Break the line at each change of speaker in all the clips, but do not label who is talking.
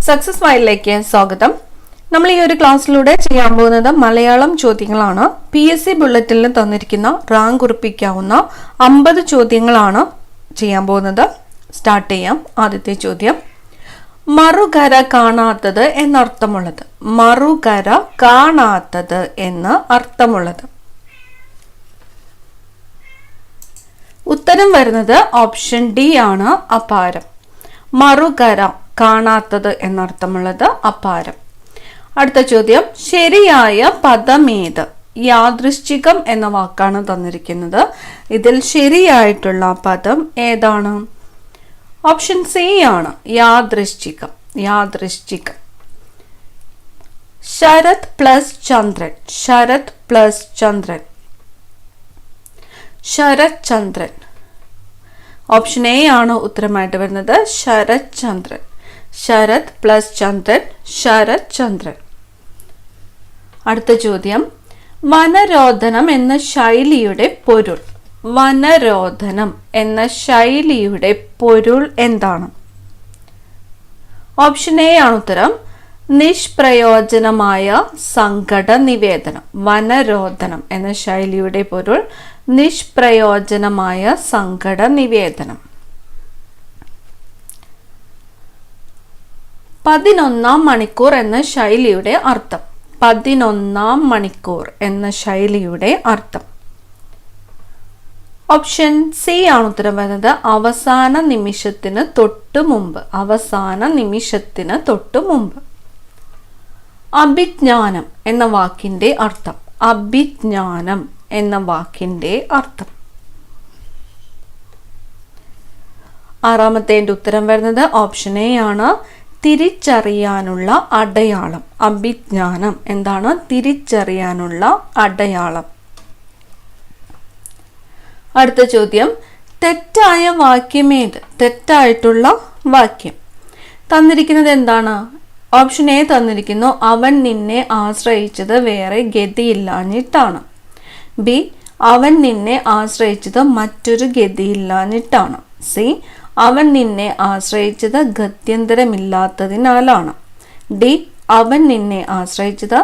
Success മൈലിലേക്ക് സ്വാഗതം. നമ്മൾ ഈ ഒരു ക്ലാസ്സിലൂടെ ചെയ്യാൻ പോകുന്നത് മലയാളം ചോദ്യങ്ങളാണ്. PSC ബുള്ളറ്റിനിൽ തന്നിരിക്കുന്ന റാങ്ക് ഉറപ്പിക്കാവുന്ന 50 ചോദ്യങ്ങളാണ് ചെയ്യാൻ പോകുന്നത്. സ്റ്റാർട്ട് ചെയ്യാം. ആദ്യത്തെ ചോദ്യം, മറുകര കാണാത്തത് എന്നർത്ഥമുള്ളത്. മറുകര കാണാത്തത് എന്ന് അർത്ഥമുള്ളത്. ഉത്തരം വരുന്നത് ഓപ്ഷൻ ഡി ആണ്, അപാരം. മറുകര കാണാത്തത് എന്നർത്ഥമുള്ളത് അപാരം. അടുത്ത ചോദ്യം, ശരിയായ പദമേത്? യാദൃശ്ചികം എന്ന വാക്കാണ് തന്നിരിക്കുന്നത്. ഇതിൽ ശരിയായിട്ടുള്ള പദം ഏതാണ്? ഓപ്ഷൻ സി ആണ്, യാദൃശ്ചികം. യാദൃശ്ചികം. ശരത് പ്ലസ് ചന്ദ്രൻ. ശരത് പ്ലസ് ചന്ദ്രൻ. ശരത് ചന്ദ്രൻ. ഓപ്ഷൻ എ ആണ് ഉത്തരമായിട്ട് വരുന്നത്, ശരത് ചന്ദ്രൻ. ശരത് പ്ലസ് ചന്ദ്രൻ, ശരത് ചന്ദ്രൻ. അടുത്ത ചോദ്യം, വനരോധനം എന്ന ശൈലിയുടെ പൊരുൾ. വനരോധനം എന്ന ശൈലിയുടെ പൊരുൾ എന്താണ്? ഓപ്ഷൻ എ ആണ് ഉത്തരം, നിഷ്പ്രയോജനമായ സങ്കട നിവേദനം. വനരോധനം എന്ന ശൈലിയുടെ പൊരുൾ നിഷ്പ്രയോജനമായ സങ്കട നിവേദനം. 11-ാം മണിക്കൂർ എന്ന ശൈലിയുടെ അർത്ഥം. 11-ാം മണിക്കൂർ എന്ന ശൈലിയുടെ അർത്ഥം. ഓപ്ഷൻ സി ആണ് ഉത്തരം വരുന്നത്, അവസാന നിമിഷത്തിന് തൊട്ടു മുമ്പ്. അവസാന നിമിഷത്തിന് തൊട്ടു മുമ്പ്. അഭിജ്ഞാനം എന്ന വാക്കിന്റെ അർത്ഥം. അഭിജ്ഞാനം എന്ന വാക്കിന്റെ അർത്ഥം. ആറാമത്തെ ഉത്തരം വരുന്നത് ഓപ്ഷൻ എ ആണ്, തിരിച്ചറിയാനുള്ള അടയാളം. അഭിജ്ഞാനം എന്താണ്? തിരിച്ചറിയാനുള്ള അടയാളം. അടുത്ത ചോദ്യം, തെറ്റായ വാക്യമേത്? തെറ്റായിട്ടുള്ള വാക്യം തന്നിരിക്കുന്നത് എന്താണ്? ഓപ്ഷൻ എ തന്നിരിക്കുന്നു, അവൻ നിന്നെ ആശ്രയിച്ചത് വേറെ ഗതിയില്ലാഞ്ഞിട്ടാണ്. ബി, അവൻ നിന്നെ ആശ്രയിച്ചത് മറ്റൊരു ഗതിയില്ലാഞ്ഞിട്ടാണ്. സി, അവൻ നിന്നെ ആശ്രയിച്ചത് ഗത്യന്തരമില്ലാത്തതിനാലാണ്. ഡി, അവൻ നിന്നെ ആശ്രയിച്ചത്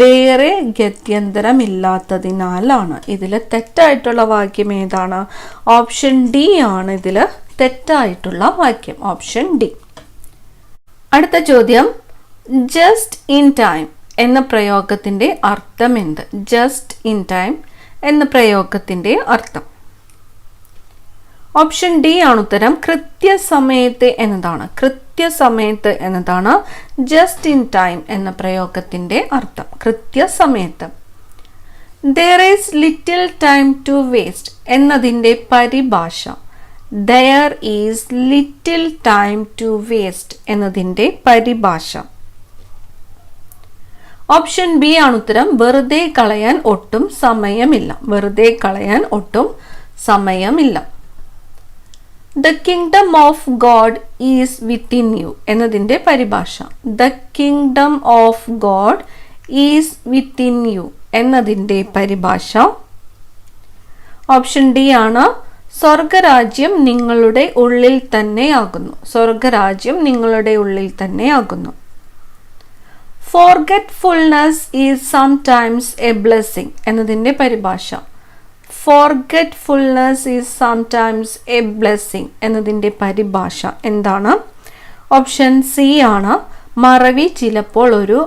വേറെ ഗത്യന്തരമില്ലാത്തതിനാലാണ്. ഇതിൽ തെറ്റായിട്ടുള്ള വാക്യം ഏതാണ്? ഓപ്ഷൻ ഡി ആണ് ഇതിൽ തെറ്റായിട്ടുള്ള വാക്യം. Option D. അടുത്ത ചോദ്യം, ജസ്റ്റ് ഇൻ ടൈം എന്ന പ്രയോഗത്തിന്റെ അർത്ഥം എന്ത്? ജസ്റ്റ് ഇൻ ടൈം എന്ന പ്രയോഗത്തിന്റെ അർത്ഥം. ഓപ്ഷൻ ഡി ആണ് ഉത്തരം, കൃത്യസമയത്ത് എന്നതാണ്. കൃത്യസമയത്ത് എന്നതാണ് ജസ്റ്റ് ഇൻ ടൈം എന്ന പ്രയോഗത്തിന്റെ അർത്ഥം. കൃത്യസമയത്ത്. There is little time to waste എന്നതിന്റെ പരിഭാഷ. There is little time to waste എന്നതിന്റെ പരിഭാഷ. ഓപ്ഷൻ ബി ആണ് ഉത്തരം, വെറുതെ കളയാൻ ഒട്ടും സമയമില്ല. വെറുതെ കളയാൻ ഒട്ടും സമയമില്ല. The kingdom of God is within you എന്നതിന്റെ പരിഭാഷ. The kingdom of God is within you എന്നതിന്റെ പരിഭാഷ. ഓപ്ഷൻ ഡി ആണ്, സ്വർഗരാജ്യം നിങ്ങളുടെ ഉള്ളിൽ തന്നെയാകുന്നു. സ്വർഗരാജ്യം നിങ്ങളുടെ ഉള്ളിൽ തന്നെയാകുന്നു. Forgetfulness is sometimes a blessing എന്നതിന്റെ പരിഭാഷ. Forgetfulness is sometimes a blessing എന്നതിന്റെ പരിഭാഷ എന്താണ്? ഓപ്ഷൻ സി ആണ്, മറവി ചിലപ്പോൾ ഒരു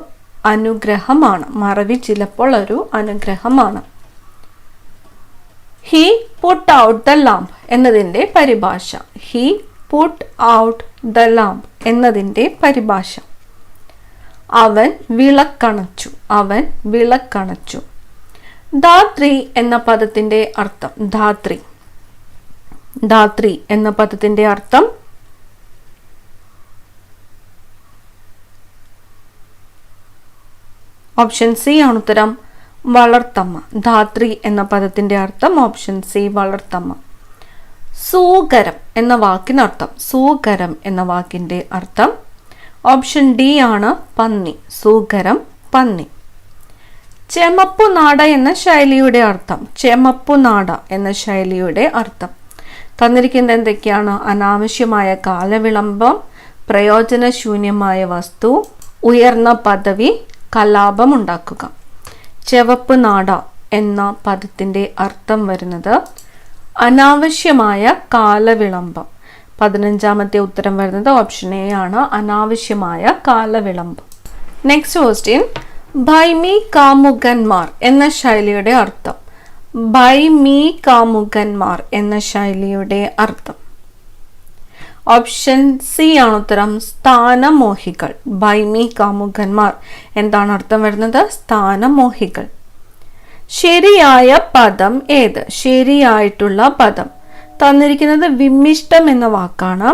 അനുഗ്രഹമാണ്. മറവി ചിലപ്പോൾ ഒരു അനുഗ്രഹമാണ്. He put out the lamp എന്നതിന്റെ പരിഭാഷ. He put out the lamp എന്നതിന്റെ പരിഭാഷ. അവൻ വിളക്കണച്ചു. അവൻ വിളക്കണച്ചു. ധാത്രി എന്ന പദത്തിന്റെ അർത്ഥം. ധാത്രി. ധാത്രി എന്ന പദത്തിന്റെ അർത്ഥം. ഓപ്ഷൻ സി ആണ് ഉത്തരം, വളർത്തമ്മ. ധാത്രി എന്ന പദത്തിന്റെ അർത്ഥം ഓപ്ഷൻ സി, വളർത്തമ്മ. സൂകരം എന്ന വാക്കിനർത്ഥം. സൂകരം എന്ന വാക്കിന്റെ അർത്ഥം ഓപ്ഷൻ ഡി ആണ്, പന്നി. സൂകരം, പന്നി. ചെമപ്പുനാട എന്ന ശൈലിയുടെ അർത്ഥം. ചെമപ്പുനാട എന്ന ശൈലിയുടെ അർത്ഥം തന്നിരിക്കുന്നത് എന്തൊക്കെയാണ്? അനാവശ്യമായ കാലവിളംബം, പ്രയോജനശൂന്യമായ വസ്തു, ഉയർന്ന പദവി, കലാപമുണ്ടാക്കുക. ചുവപ്പ് നാട എന്ന പദത്തിൻ്റെ അർത്ഥം വരുന്നത് അനാവശ്യമായ കാലവിളംബം. 15ാമത്തെ ഉത്തരം വരുന്നത് ഓപ്ഷൻ എ ആണ്, അനാവശ്യമായ കാലവിളംബം. നെക്സ്റ്റ് ക്വസ്റ്റ്യൻ, ഭൈമി കാമുകന്മാർ എന്ന ശൈലിയുടെ അർത്ഥം. ഭൈമി കാമുകന്മാർ എന്ന ശൈലിയുടെ അർത്ഥം ഓപ്ഷൻ സി ആണ് ഉത്തരം, സ്ഥാനമോഹികൾ. ഭൈമി കാമുകന്മാർ എന്താണ് അർത്ഥം വരുന്നത്? സ്ഥാനമോഹികൾ. ശരിയായ പദം ഏത്? ശരിയായിട്ടുള്ള പദം തന്നിരിക്കുന്നത് വിമ്മിഷ്ടം എന്ന വാക്കാണ്.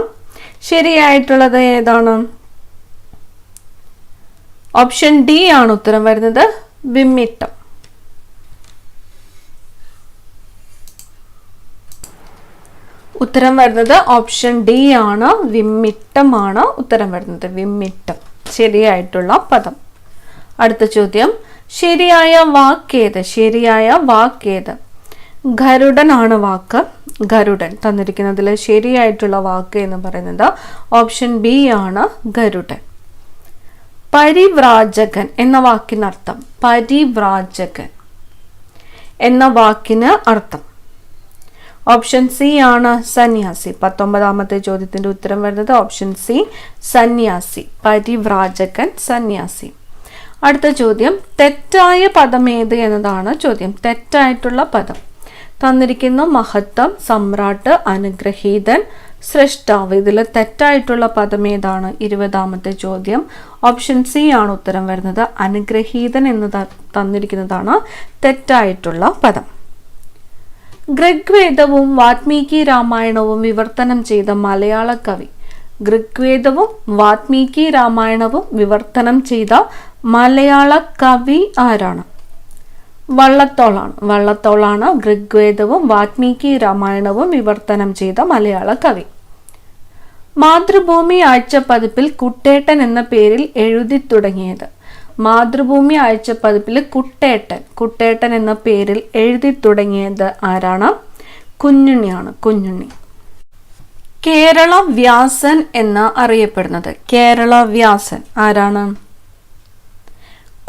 ശരിയായിട്ടുള്ളത് ഏതാണ്? ഓപ്ഷൻ ഡി ആണ് ഉത്തരം വരുന്നത്, വിമ്മിട്ടം. ഉത്തരം വരുന്നത് ഓപ്ഷൻ ഡി ആണ്, വിമ്മിട്ടമാണ് ഉത്തരം വരുന്നത്, വിമ്മിട്ടം ശരിയായിട്ടുള്ള പദം. അടുത്ത ചോദ്യം, ശരിയായ വാക്കേത്? ശരിയായ വാക്കേത്? ഗരുഡൻ ആണ് വാക്ക്. ഗരുഡൻ തന്നിരിക്കുന്നതിൽ ശരിയായിട്ടുള്ള വാക്ക് എന്ന് പറയുന്നത് ഓപ്ഷൻ ബി ആണ്, ഗരുഡൻ. പരിവ്രാജകൻ എന്ന വാക്കിനർത്ഥം. പരിവ്രാജകൻ എന്ന വാക്കിന് അർത്ഥം ഓപ്ഷൻ സി ആണ്, സന്യാസി. 19ാമത്തെ ചോദ്യത്തിന്റെ ഉത്തരം വരുന്നത് ഓപ്ഷൻ സി, സന്യാസി. പരിവ്രാജകൻ, സന്യാസി. അടുത്ത ചോദ്യം, തെറ്റായ പദം ഏത് എന്നതാണ് ചോദ്യം. തെറ്റായിട്ടുള്ള പദം തന്നിരിക്കുന്നു മഹത്വം, സമ്രാട്ട്, അനുഗ്രഹീതൻ, സൃഷ്ടാവ്. ഇതിൽ തെറ്റായിട്ടുള്ള പദം ഏതാണ്? 20ാമത്തെ ചോദ്യം ഓപ്ഷൻ സി ആണ് ഉത്തരം വരുന്നത്, അനുഗ്രഹീതൻ എന്ന് തന്നിരിക്കുന്നതാണ് തെറ്റായിട്ടുള്ള പദം. ഋഗ്വേദവും വാത്മീകി രാമായണവും വിവർത്തനം ചെയ്ത മലയാള കവി. ഋഗ്വേദവും വാത്മീകി രാമായണവും വിവർത്തനം ചെയ്ത മലയാള കവി ആരാണ്? വള്ളത്തോളാണ്. വള്ളത്തോളാണ് ഋഗ്വേദവും വാത്മീകി രാമായണവും വിവർത്തനം ചെയ്ത മലയാള കവി. മാതൃഭൂമി ആഴ്ചപ്പതിപ്പിൽ കുട്ടേട്ടൻ എന്ന പേരിൽ എഴുതി തുടങ്ങിയത്. മാതൃഭൂമി ആഴ്ചപ്പതിപ്പിൽ കുട്ടേട്ടൻ എന്ന പേരിൽ എഴുതി തുടങ്ങിയത് ആരാണ്? കുഞ്ഞുണ്ണിയാണ്, കുഞ്ഞുണ്ണി. കേരള വ്യാസൻ എന്ന് അറിയപ്പെടുന്നത്. കേരള വ്യാസൻ ആരാണ്?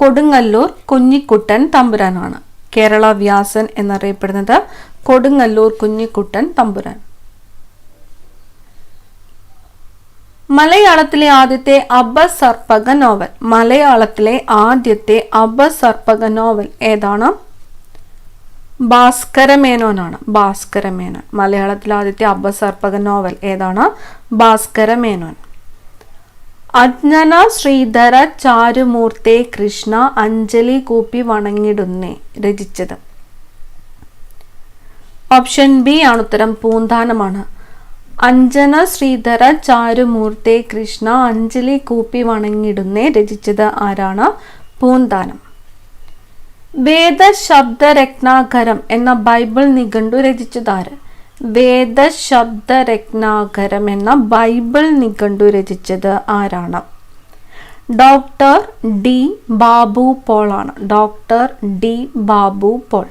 കൊടുങ്ങല്ലൂർ കുഞ്ഞിക്കുട്ടൻ തമ്പുരാനാണ്. കേരള വ്യാസൻ എന്നറിയപ്പെടുന്നത് കൊടുങ്ങല്ലൂർ കുഞ്ഞിക്കുട്ടൻ തമ്പുരാൻ. മലയാളത്തിലെ ആദ്യത്തെ അപസർപ്പക നോവൽ. മലയാളത്തിലെ ആദ്യത്തെ അപസർപ്പക നോവൽ ഏതാണ്? ഭാസ്കരമേനോനാണ്. ഭാസ്കരമേനോൻ. മലയാളത്തിലെ ആദ്യത്തെ അപസർപ്പക നോവൽ ഏതാണ്? ഭാസ്കരമേനോൻ. അജ്ഞന ശ്രീധര ചാരുമൂർത്തെ കൃഷ്ണ അഞ്ജലി കൂപ്പി വണങ്ങിടുന്നേ രചിച്ചത്. ഓപ്ഷൻ ബി ആണ് ഉത്തരം, പൂന്താനമാണ്. അഞ്ജന ശ്രീധര ചാരുമൂർത്തെ കൃഷ്ണ അഞ്ജലി കൂപ്പി വണങ്ങിടുന്നേ രചിച്ചത് ആരാണ്? പൂന്താനം. വേദശബ്ദരത്നാകരം എന്ന ബൈബിൾ നിഘണ്ടു രചിച്ചതാര്? വേദശബ്ദരത്നാകരം എന്ന ബൈബിൾ നിഘണ്ടു രചിച്ചത് ആരാണ്? ഡോക്ടർ ഡി ബാബു പോൾ ആണ്. Doctor D Babu Paul.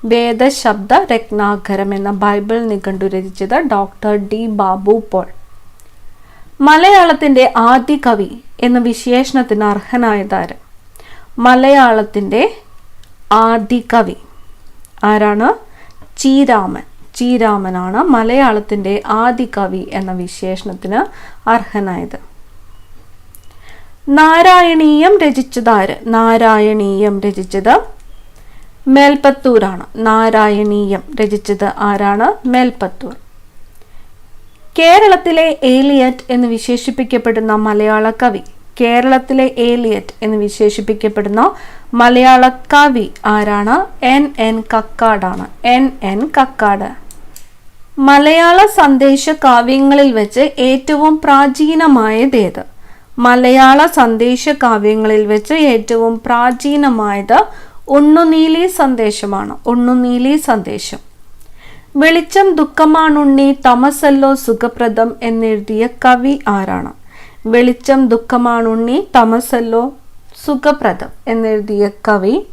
വേദശബ്ദ രത്നാകരം എന്ന ബൈബിൾ നിഘണ്ടു രചിച്ചത് ഡോക്ടർ ഡി ബാബു പോൾ. മലയാളത്തിന്റെ ആദ്യ കവി എന്ന വിശേഷണത്തിന് അർഹനായതാര്? മലയാളത്തിന്റെ ആദ്യ കവി ആരാണ്? ചീരാമൻ. ചീരാമനാണ് മലയാളത്തിന്റെ ആദ്യ കവി എന്ന വിശേഷണത്തിന് അർഹനായത്. നാരായണീയം രചിച്ചതാര്? നാരായണീയം രചിച്ചത് മേൽപ്പത്തൂരാണ്. നാരായണീയം രചിച്ചത് ആരാണ്? മേൽപ്പത്തൂർ. കേരളത്തിലെ ഏലിയറ്റ് എന്ന് വിശേഷിപ്പിക്കപ്പെടുന്ന മലയാള കവി. കേരളത്തിലെ ഏലിയറ്റ് എന്ന് വിശേഷിപ്പിക്കപ്പെടുന്ന മലയാള കവി ആരാണ്? N.N. കക്കാടാണ്. N.N. കക്കാട്. മലയാള സന്ദേശ കാവ്യങ്ങളിൽ വെച്ച് ഏറ്റവും പ്രാചീനമായതേത്? മലയാള സന്ദേശ കാവ്യങ്ങളിൽ വെച്ച് ഏറ്റവും പ്രാചീനമായത് ഉണ്ണുനീലി സന്ദേശമാണ്. ഉണ്ണുനീലി സന്ദേശം. വെളിച്ചം ദുഃഖമാണുണ്ണി തമസല്ലോ സുഖപ്രദം എന്നെഴുതിയ കവി ആരാണ്? വെളിച്ചം ദുഃഖമാണുണ്ണി തമസല്ലോ സുഖപ്രദം എന്നെഴുതിയ കവി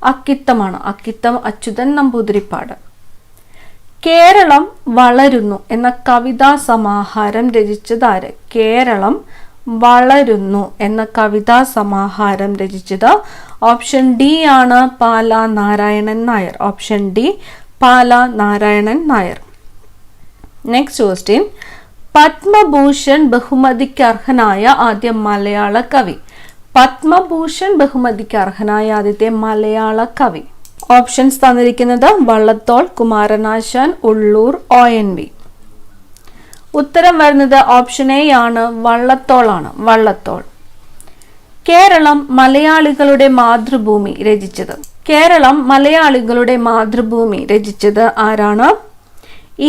അക്കിത്തമാണ്. അക്കിത്തം അച്യുതൻ നമ്പൂതിരിപ്പാട്. കേരളം വളരുന്നു എന്ന കവിതാ സമാഹാരം രചിച്ചതാര്? കേരളം വളരുന്നു എന്ന കവിതാ സമാഹാരം രചിച്ചത് ഓപ്ഷൻ ഡി ആണ് പാല നാരായണൻ നായർ. ഓപ്ഷൻ ഡി പാല നാരായണൻ നായർ. നെക്സ്റ്റ് ക്വസ്റ്റ്യൻ, പത്മഭൂഷൺ ബഹുമതിക്ക് അർഹനായ ആദ്യ മലയാള കവി. പത്മഭൂഷൺ ബഹുമതിക്ക് അർഹനായ ആദ്യത്തെ മലയാള കവി. ഓപ്ഷൻസ് തന്നിരിക്കുന്നത് വള്ളത്തോൾ, കുമാരനാശാൻ, ഉള്ളൂർ, ONV. ഉത്തരം വരുന്നത് ഓപ്ഷൻ എ ആണ്, വള്ളത്തോൾ ആണ്. വള്ളത്തോൾ. കേരളം മലയാളികളുടെ മാതൃഭൂമി രചിച്ചത്. കേരളം മലയാളികളുടെ മാതൃഭൂമി രചിച്ചത് ആരാണ്?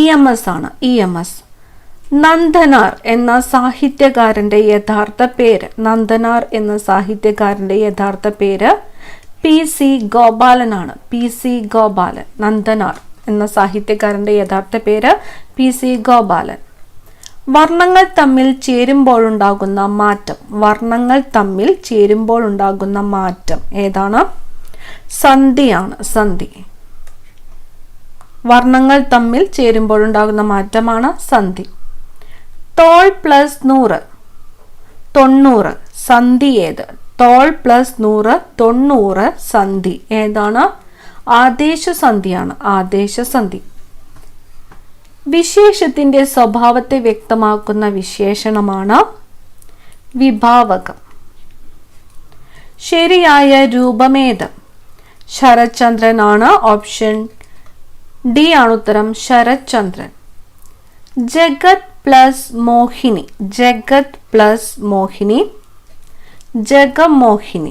EMS ആണ്. EMS. നന്ദനാർ എന്ന സാഹിത്യകാരന്റെ യഥാർത്ഥ പേര്. നന്ദനാർ എന്ന സാഹിത്യകാരന്റെ യഥാർത്ഥ പേര് PC ഗോപാലനാണ്. PC ഗോപാലൻ. നന്ദനാർ എന്ന സാഹിത്യകാരന്റെ യഥാർത്ഥ പേര് PC ഗോപാലൻ. വർണ്ണങ്ങൾ തമ്മിൽ ചേരുമ്പോഴുണ്ടാകുന്ന മാറ്റം. വർണ്ണങ്ങൾ തമ്മിൽ ചേരുമ്പോഴുണ്ടാകുന്ന മാറ്റം ഏതാണ്? സന്ധിയാണ്. സന്ധി. വർണ്ണങ്ങൾ തമ്മിൽ ചേരുമ്പോഴുണ്ടാകുന്ന മാറ്റമാണ് സന്ധി. തോൾ പ്ലസ് 100 90. സന്ധി ഏത്? തോൾ പ്ലസ് 100 90. സന്ധി ഏതാണ്? ആദേശസന്ധിയാണ്. ആദേശസന്ധി. വിശേഷത്തിന്റെ സ്വഭാവത്തെ വ്യക്തമാക്കുന്ന വിശേഷണമാണ് വിഭാവകം. ശരിയായ രൂപമേത്? ശരത്ചന്ദ്രനാണ്. ഓപ്ഷൻ ഡി ആണ് ഉത്തരം. ശരത്ചന്ദ്രൻ. ജഗത് പ്ലസ് മോഹിനി. ജഗത് പ്ലസ് മോഹിനി ജഗമോഹിനി.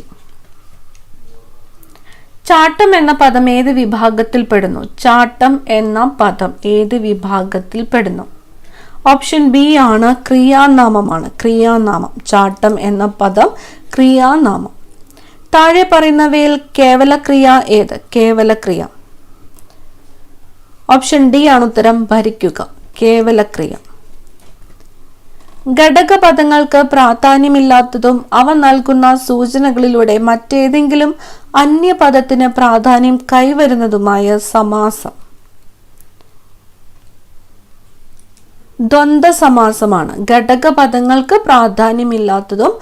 ചാട്ടം എന്ന പദം ഏത് വിഭാഗത്തിൽ പെടുന്നു? ചാട്ടം എന്ന പദം ഏത് വിഭാഗത്തിൽ പെടുന്നു? ഓപ്ഷൻ ബി ആണ്, ക്രിയാനാമമാണ്. ക്രിയാനാമം. ചാട്ടം എന്ന പദം ക്രിയാനാമം. താഴെ പറയുന്നവയിൽ കേവലക്രിയ ഏത്? കേവലക്രിയ. ഓപ്ഷൻ ഡി ആണ് ഉത്തരം. ഭരിക്കുക. കേവലക്രിയ. ഘടകപദങ്ങൾക്ക് പ്രാധാന്യമില്ലാത്തതും അവ നൽകുന്ന സൂചനകളിലൂടെ മറ്റേതെങ്കിലും അന്യപദത്തിന് പ്രാധാന്യം കൈവരുന്നതുമായ സമാസം ദ്വന്ദ്വ സമാസമാണ്. ഘടകപദങ്ങൾക്ക് പ്രാധാന്യമില്ലാത്തതും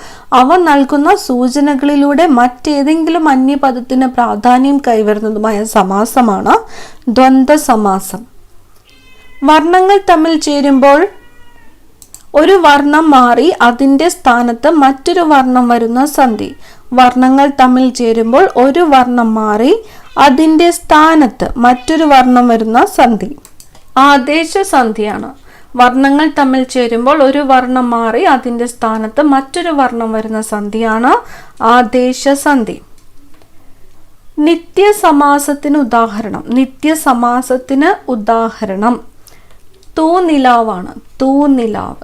അവ നൽകുന്ന സൂചനകളിലൂടെ മറ്റേതെങ്കിലും അന്യപദത്തിന് പ്രാധാന്യം കൈവരുന്നതുമായ സമാസമാണ് ദ്വന്ദ്വ സമാസം. വർണ്ണങ്ങൾ തമ്മിൽ ചേരുമ്പോൾ ഒരു വർണ്ണം മാറി അതിന്റെ സ്ഥാനത്ത് മറ്റൊരു വർണ്ണം വരുന്ന സന്ധി. വർണ്ണങ്ങൾ തമ്മിൽ ചേരുമ്പോൾ ഒരു വർണ്ണം മാറി അതിന്റെ സ്ഥാനത്ത് മറ്റൊരു വർണ്ണം വരുന്ന സന്ധി ആദേശസന്ധിയാണ്. വർണ്ണങ്ങൾ തമ്മിൽ ചേരുമ്പോൾ ഒരു വർണ്ണം മാറി അതിന്റെ സ്ഥാനത്ത് മറ്റൊരു വർണ്ണം വരുന്ന സന്ധിയാണ് ആദേശസന്ധി. നിത്യസമാസത്തിന് ഉദാഹരണം. നിത്യസമാസത്തിന് ഉദാഹരണം തൂനിലാവാണ്. തൂനിലാവ്.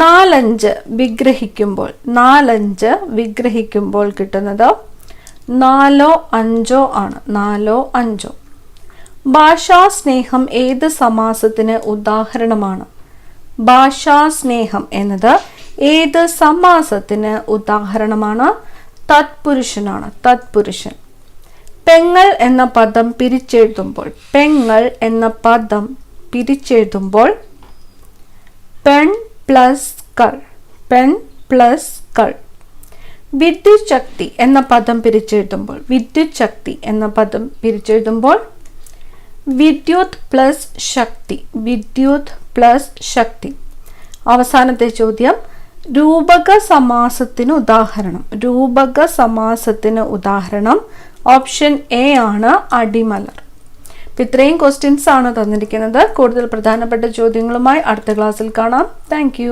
4-5 വിഗ്രഹിക്കുമ്പോൾ. 4-5 വിഗ്രഹിക്കുമ്പോൾ കിട്ടുന്നത് 4-5 ആണ്. 4-5. ഭാഷാസ്നേഹം ഏത് സമാസത്തിന് ഉദാഹരണമാണ്? ഭാഷാസ്നേഹം എന്നത് ഏത് സമാസത്തിന് ഉദാഹരണമാണ്? തത്പുരുഷനാണ്. തത്പുരുഷൻ. പെങ്ങൾ എന്ന പദം പിരിച്ചെഴുതുമ്പോൾ. പെങ്ങൾ എന്ന പദം പിരിച്ചെഴുതുമ്പോൾ പെൺ പ്ലസ് കൾ. പെൺ പ്ലസ് കൾ. വിദ്യുത് ശക്തി എന്ന പദം പിരിച്ചെഴുതുമ്പോൾ. വിദ്യുത് ശക്തി എന്ന പദം പിരിച്ചെഴുതുമ്പോൾ വിദ്യുത് പ്ലസ് ശക്തി. വിദ്യുത് പ്ലസ് ശക്തി. അവസാനത്തെ ചോദ്യം, രൂപക സമാസത്തിന് ഉദാഹരണം. രൂപക സമാസത്തിന് ഉദാഹരണം ഓപ്ഷൻ എ ആണ്, അടിമലർ. ഇത്രയും ക്വസ്റ്റ്യൻസ് ആണ് തന്നിരിക്കുന്നത്. കൂടുതൽ പ്രധാനപ്പെട്ട ചോദ്യങ്ങളുമായി അടുത്ത ക്ലാസ്സിൽ കാണാം. താങ്ക്